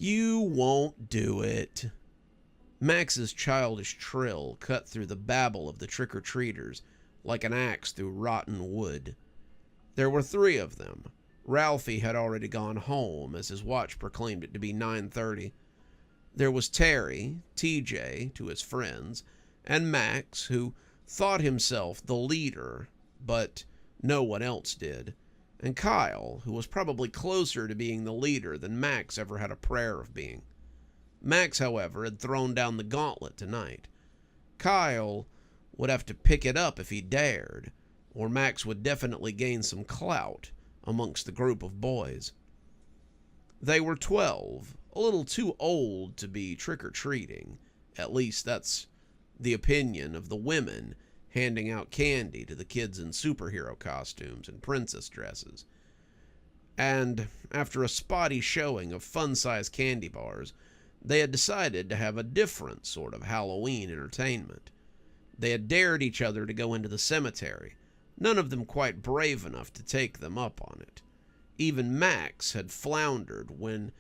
You won't do it. Max's childish trill cut through the babble of the trick-or-treaters like an axe through rotten wood. There were 3 of them. Ralphie had already gone home, as his watch proclaimed it to be 9:30. There was Terry, TJ, to his friends, and Max, who thought himself the leader, but no one else did, and Kyle, who was probably closer to being the leader than Max ever had a prayer of being. Max, however, had thrown down the gauntlet tonight. Kyle would have to pick it up if he dared, or Max would definitely gain some clout amongst the group of boys. They were 12, a little too old to be trick-or-treating. At least that's the opinion of the women handing out candy to the kids in superhero costumes and princess dresses. And after a spotty showing of fun-sized candy bars, they had decided to have a different sort of Halloween entertainment. They had dared each other to go into the cemetery, none of them quite brave enough to take them up on it. Even Max had floundered when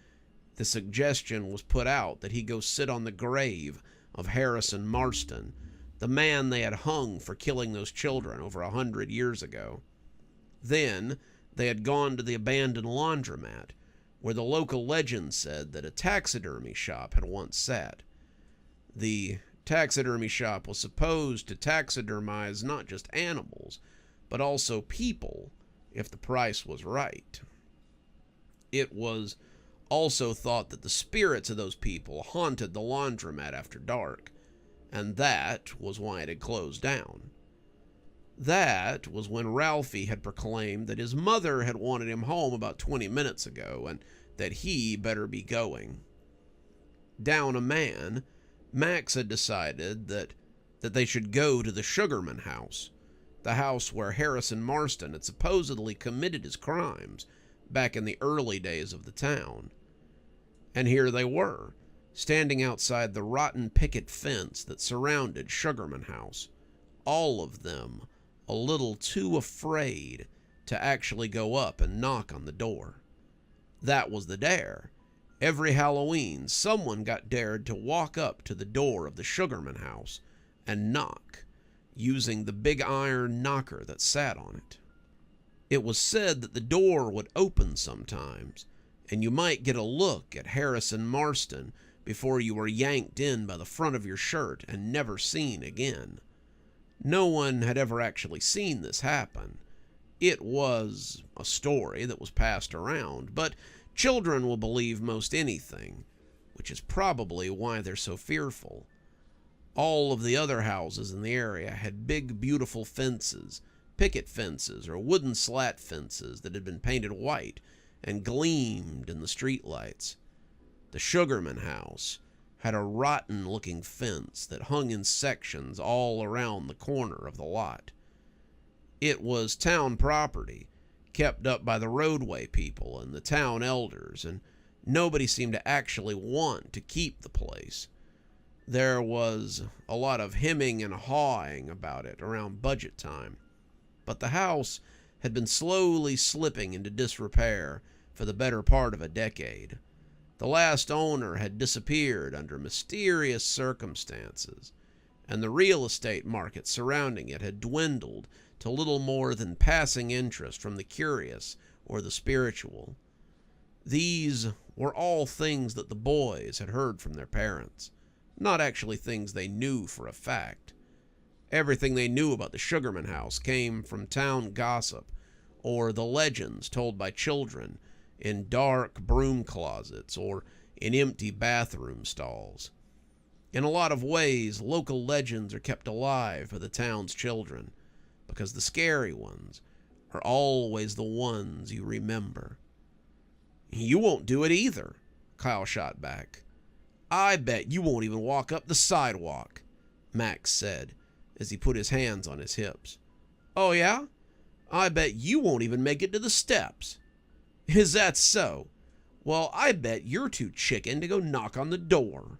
the suggestion was put out that he go sit on the grave of Harrison Marston, the man they had hung for killing those children over 100 years ago. Then they had gone to the abandoned laundromat, where the local legend said that a taxidermy shop had once sat. The taxidermy shop was supposed to taxidermize not just animals, but also people, if the price was right. It was also thought that the spirits of those people haunted the laundromat after dark, and that was why it had closed down. That was when Ralphie had proclaimed that his mother had wanted him home about 20 minutes ago, and that he better be going. Down a man, Max had decided that they should go to the Sugarman house, the house where Harrison Marston had supposedly committed his crimes back in the early days of the town. And here they were, standing outside the rotten picket fence that surrounded Sugarman House, all of them a little too afraid to actually go up and knock on the door. That was the dare. Every Halloween, someone got dared to walk up to the door of the Sugarman House and knock, using the big iron knocker that sat on it. It was said that the door would open sometimes, and you might get a look at Harrison Marston before you were yanked in by the front of your shirt and never seen again. No one had ever actually seen this happen. It was a story that was passed around, but children will believe most anything, which is probably why they're so fearful. All of the other houses in the area had big, beautiful fences, picket fences or wooden slat fences that had been painted white and gleamed in the streetlights. The Sugarman house had a rotten-looking fence that hung in sections all around the corner of the lot. It was town property, kept up by the roadway people and the town elders, and nobody seemed to actually want to keep the place. There was a lot of hemming and hawing about it around budget time, but the house had been slowly slipping into disrepair for the better part of a decade. The last owner had disappeared under mysterious circumstances, and the real estate market surrounding it had dwindled to little more than passing interest from the curious or the spiritual. These were all things that the boys had heard from their parents, not actually things they knew for a fact. Everything they knew about the Sugarman house came from town gossip or the legends told by children in dark broom closets or in empty bathroom stalls. In a lot of ways, local legends are kept alive by the town's children, because the scary ones are always the ones you remember. "You won't do it either," Kyle shot back. "I bet you won't even walk up the sidewalk," Max said as he put his hands on his hips. "Oh yeah? I bet you won't even make it to the steps." "Is that so? Well, I bet you're too chicken to go knock on the door."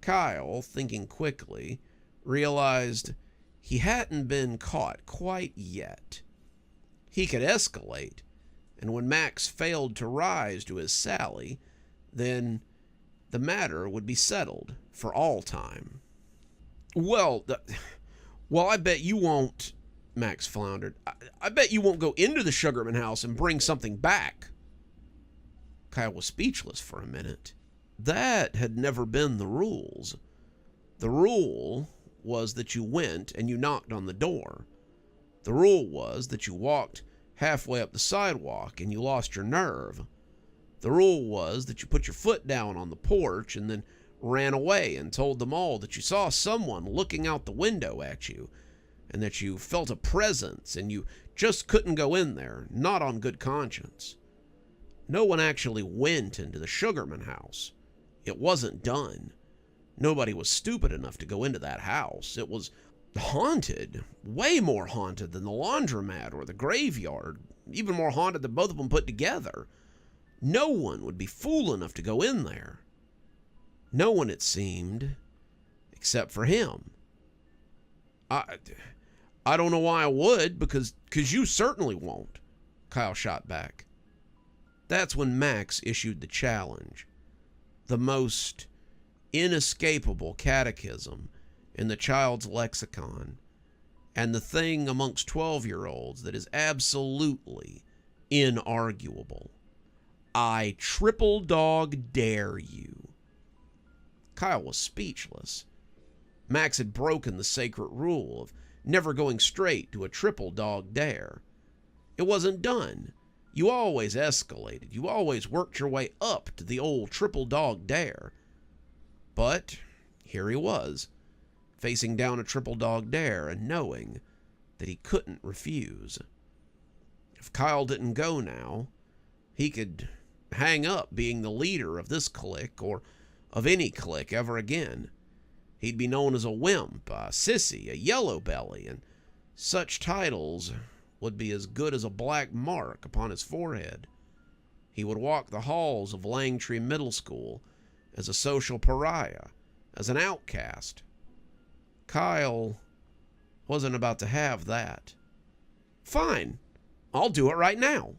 Kyle, thinking quickly, realized he hadn't been caught quite yet. He could escalate, and when Max failed to rise to his sally, then the matter would be settled for all time. Well, I bet you won't, Max floundered. I bet you won't go into the Sugarman house and bring something back. Kyle was speechless for a minute. That had never been the rules. The rule was that you went and you knocked on the door. The rule was that you walked halfway up the sidewalk and you lost your nerve. The rule was that you put your foot down on the porch and then ran away and told them all that you saw someone looking out the window at you and that you felt a presence and you just couldn't go in there, not on good conscience. No one actually went into the Sugarman house. It wasn't done. Nobody was stupid enough to go into that house. It was haunted, way more haunted than the laundromat or the graveyard, even more haunted than both of them put together. No one would be fool enough to go in there. No one, it seemed, except for him. I don't know why I would, because you certainly won't, Kyle shot back. That's when Max issued the challenge, the most inescapable catechism in the child's lexicon, and the thing amongst 12-year-olds that is absolutely inarguable. I triple dog dare you. Kyle was speechless. Max had broken the sacred rule of never going straight to a triple dog dare. It wasn't done. You always escalated. You always worked your way up to the old triple dog dare. But here he was, facing down a triple dog dare and knowing that he couldn't refuse. If Kyle didn't go now, he could hang up being the leader of this clique or of any clique ever again. He'd be known as a wimp, a sissy, a yellow belly, and such titles would be as good as a black mark upon his forehead. He would walk the halls of Langtree Middle School as a social pariah, as an outcast. Kyle wasn't about to have that. Fine, I'll do it right now.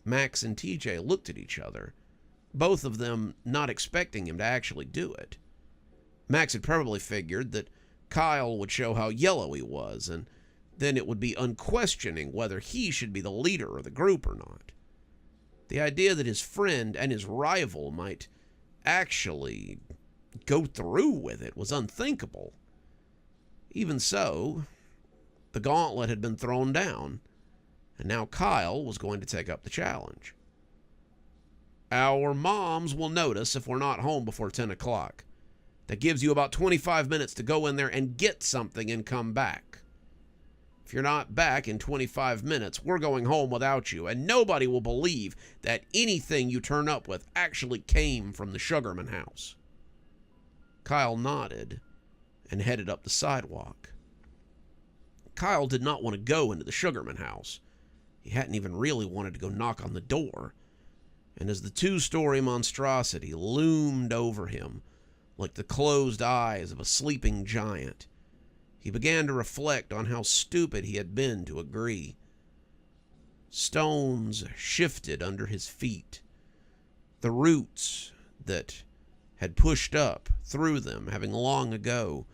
Max and TJ looked at each other, both of them not expecting him to actually do it. Max had probably figured that Kyle would show how yellow he was, and then it would be unquestioning whether he should be the leader of the group or not. The idea that his friend and his rival might actually go through with it was unthinkable. Even so, the gauntlet had been thrown down, and now Kyle was going to take up the challenge. Our moms will notice if we're not home before 10 o'clock. That gives you about 25 minutes to go in there and get something and come back. If you're not back in 25 minutes, we're going home without you, and nobody will believe that anything you turn up with actually came from the Sugarman house. Kyle nodded and headed up the sidewalk. Kyle did not want to go into the Sugarman house. He hadn't even really wanted to go knock on the door. And as the two-story monstrosity loomed over him, like the closed eyes of a sleeping giant, he began to reflect on how stupid he had been to agree. Stones shifted under his feet. The roots that had pushed up through them, having long ago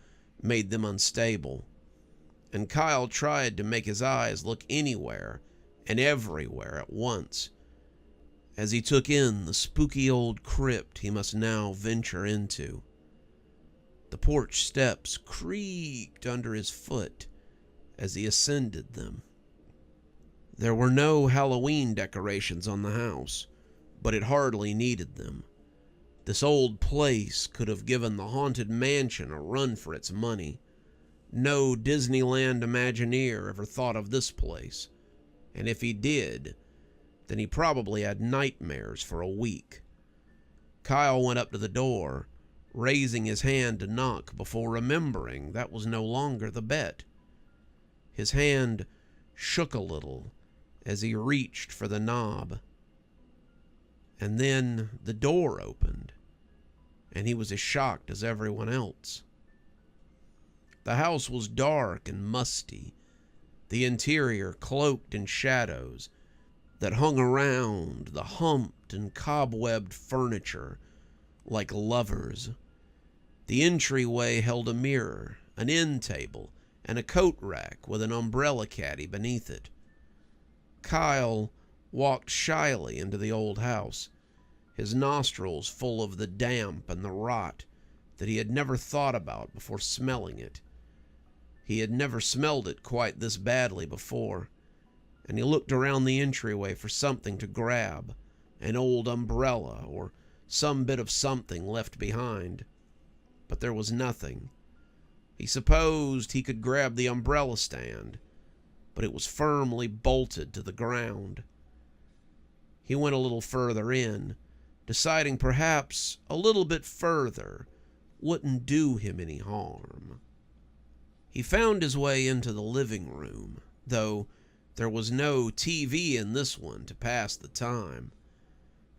made them unstable. And Kyle tried to make his eyes look anywhere and everywhere at once, as he took in the spooky old crypt he must now venture into. The porch steps creaked under his foot as he ascended them. There were no Halloween decorations on the house, but it hardly needed them. This old place could have given the haunted mansion a run for its money. No Disneyland Imagineer ever thought of this place, and if he did, then he probably had nightmares for a week. Kyle went up to the door, raising his hand to knock before remembering that was no longer the bet. His hand shook a little as he reached for the knob. And then the door opened, and he was as shocked as everyone else. The house was dark and musty, the interior cloaked in shadows, that hung around the humped and cobwebbed furniture like lovers. The entryway held a mirror, an end table, and a coat rack with an umbrella caddy beneath it. Kyle walked shyly into the old house, his nostrils full of the damp and the rot that he had never thought about before smelling it. He had never smelled it quite this badly before, and he looked around the entryway for something to grab, an old umbrella or some bit of something left behind. But there was nothing. He supposed he could grab the umbrella stand, but it was firmly bolted to the ground. He went a little further in, deciding perhaps a little bit further wouldn't do him any harm. He found his way into the living room, though there was no TV in this one to pass the time.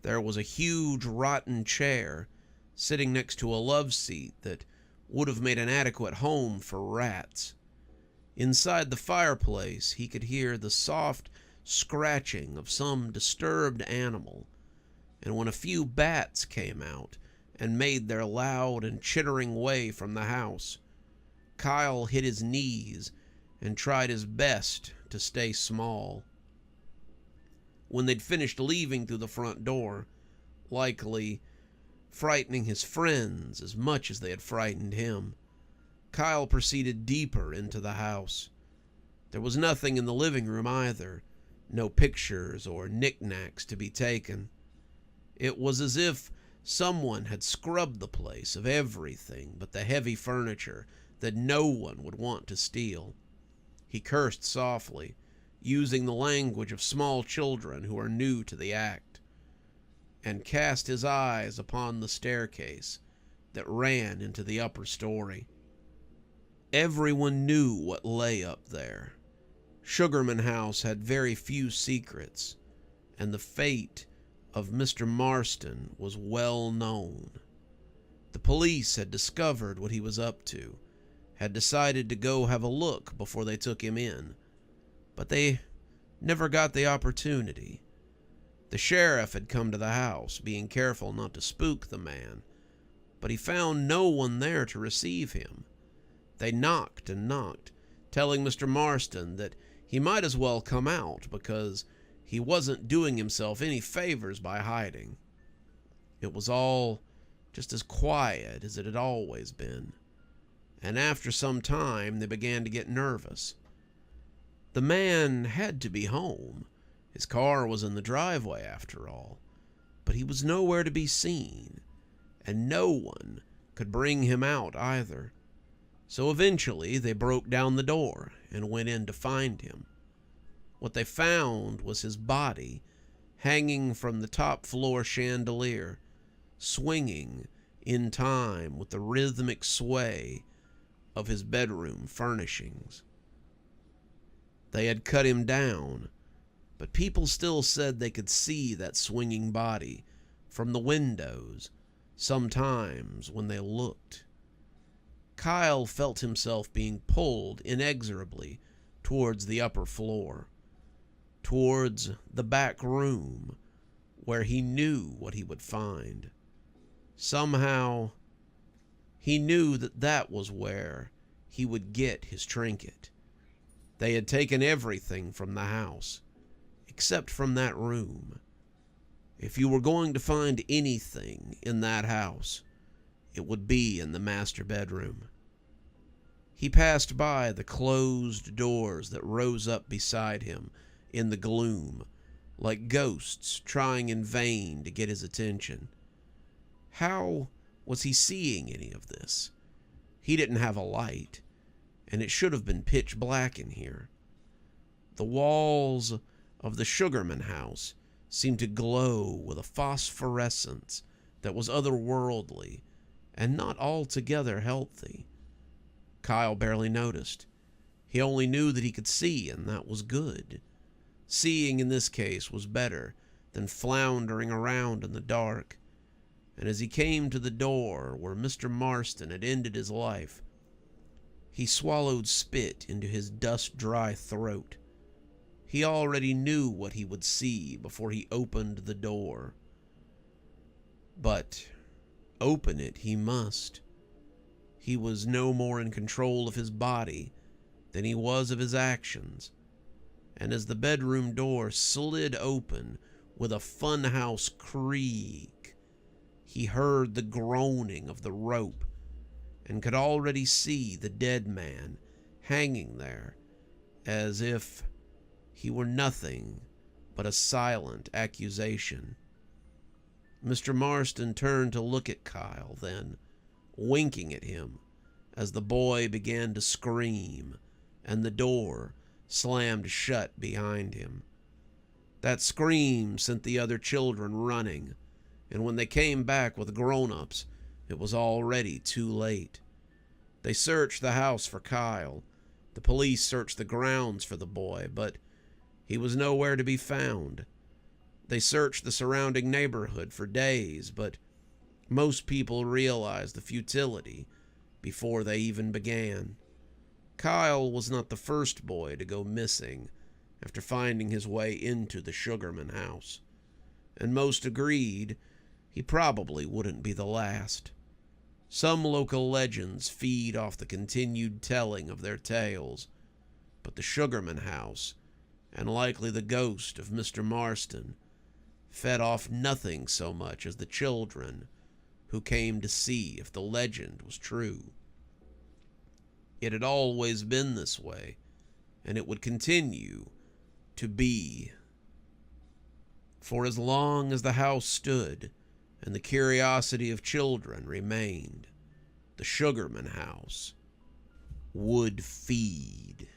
There was a huge rotten chair sitting next to a love seat that would have made an adequate home for rats. Inside the fireplace, he could hear the soft scratching of some disturbed animal, and when a few bats came out and made their loud and chittering way from the house, Kyle hit his knees and tried his best to stay small. When they'd finished leaving through the front door, likely frightening his friends as much as they had frightened him, Kyle proceeded deeper into the house. There was nothing in the living room either, no pictures or knickknacks to be taken. It was as if someone had scrubbed the place of everything but the heavy furniture that no one would want to steal. He cursed softly, using the language of small children who are new to the act, and cast his eyes upon the staircase that ran into the upper story. Everyone knew what lay up there. Sugarman House had very few secrets, and the fate of Mr. Marston was well known. The police had discovered what he was up to, had decided to go have a look before they took him in, but they never got the opportunity. The sheriff had come to the house, being careful not to spook the man, but he found no one there to receive him. They knocked and knocked, telling Mr. Marston that he might as well come out because he wasn't doing himself any favors by hiding. It was all just as quiet as it had always been, and after some time they began to get nervous. The man had to be home. His car was in the driveway after all, but he was nowhere to be seen, and no one could bring him out either. So eventually they broke down the door and went in to find him. What they found was his body hanging from the top floor chandelier, swinging in time with the rhythmic sway of his bedroom furnishings. They had cut him down, but people still said they could see that swinging body from the windows sometimes when they looked. Kyle felt himself being pulled inexorably towards the upper floor, towards the back room where he knew what he would find. Somehow, he knew that that was where he would get his trinket. They had taken everything from the house, except from that room. If you were going to find anything in that house, it would be in the master bedroom. He passed by the closed doors that rose up beside him in the gloom, like ghosts trying in vain to get his attention. How was he seeing any of this? He didn't have a light, and it should have been pitch black in here. The walls of the Sugarman House seemed to glow with a phosphorescence that was otherworldly and not altogether healthy. Kyle barely noticed. He only knew that he could see, and that was good. Seeing in this case was better than floundering around in the dark. And as he came to the door where Mr. Marston had ended his life, he swallowed spit into his dust-dry throat. He already knew what he would see before he opened the door. But open it he must. He was no more in control of his body than he was of his actions, and as the bedroom door slid open with a funhouse creak, he heard the groaning of the rope and could already see the dead man hanging there as if he were nothing but a silent accusation. Mr. Marston turned to look at Kyle, then, winking at him as the boy began to scream and the door slammed shut behind him. That scream sent the other children running, and when they came back with grown-ups, it was already too late. They searched the house for Kyle. The police searched the grounds for the boy, but he was nowhere to be found. They searched the surrounding neighborhood for days, but most people realized the futility before they even began. Kyle was not the first boy to go missing after finding his way into the Sugarman house, and most agreed he probably wouldn't be the last. Some local legends feed off the continued telling of their tales, but the Sugarman house, and likely the ghost of Mr. Marston, fed off nothing so much as the children who came to see if the legend was true. It had always been this way, and it would continue to be. For as long as the house stood and the curiosity of children remained, the Sugarman house would feed.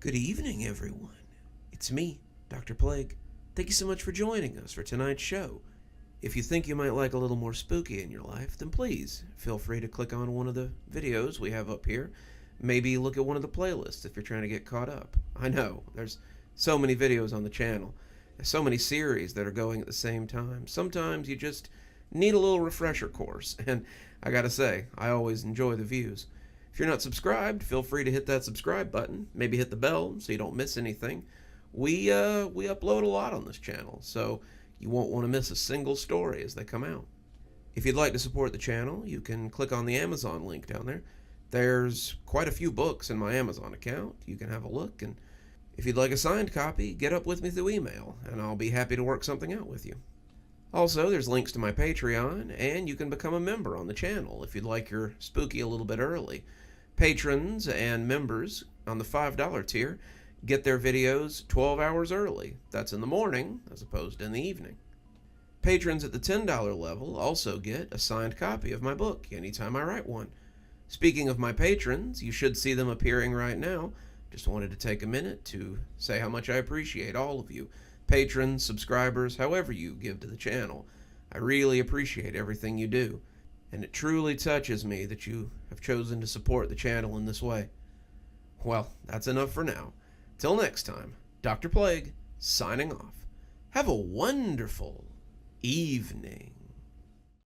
Good evening, everyone. It's me, Dr. Plague. Thank you so much for joining us for tonight's show. If you think you might like a little more spooky in your life, then please feel free to click on one of the videos we have up here. Maybe look at one of the playlists if you're trying to get caught up. I know, there's so many videos on the channel. There's so many series that are going at the same time. Sometimes you just need a little refresher course, and I gotta say, I always enjoy the views. If you're not subscribed, feel free to hit that subscribe button. Maybe hit the bell so you don't miss anything. We upload a lot on this channel, so you won't want to miss a single story as they come out. If you'd like to support the channel, you can click on the Amazon link down there. There's quite a few books in my Amazon account. You can have a look, and if you'd like a signed copy, get up with me through email, and I'll be happy to work something out with you. Also, there's links to my Patreon, and you can become a member on the channel if you'd like your spooky a little bit early. Patrons and members on the $5 tier get their videos 12 hours early. That's in the morning as opposed to in the evening. Patrons at the $10 level also get a signed copy of my book anytime I write one. Speaking of my patrons, you should see them appearing right now. Just wanted to take a minute to say how much I appreciate all of you. Patrons, subscribers, however you give to the channel. I really appreciate everything you do, and it truly touches me that you have chosen to support the channel in this way. Well, that's enough for now. Till next time, Dr. Plague, signing off. Have a wonderful evening.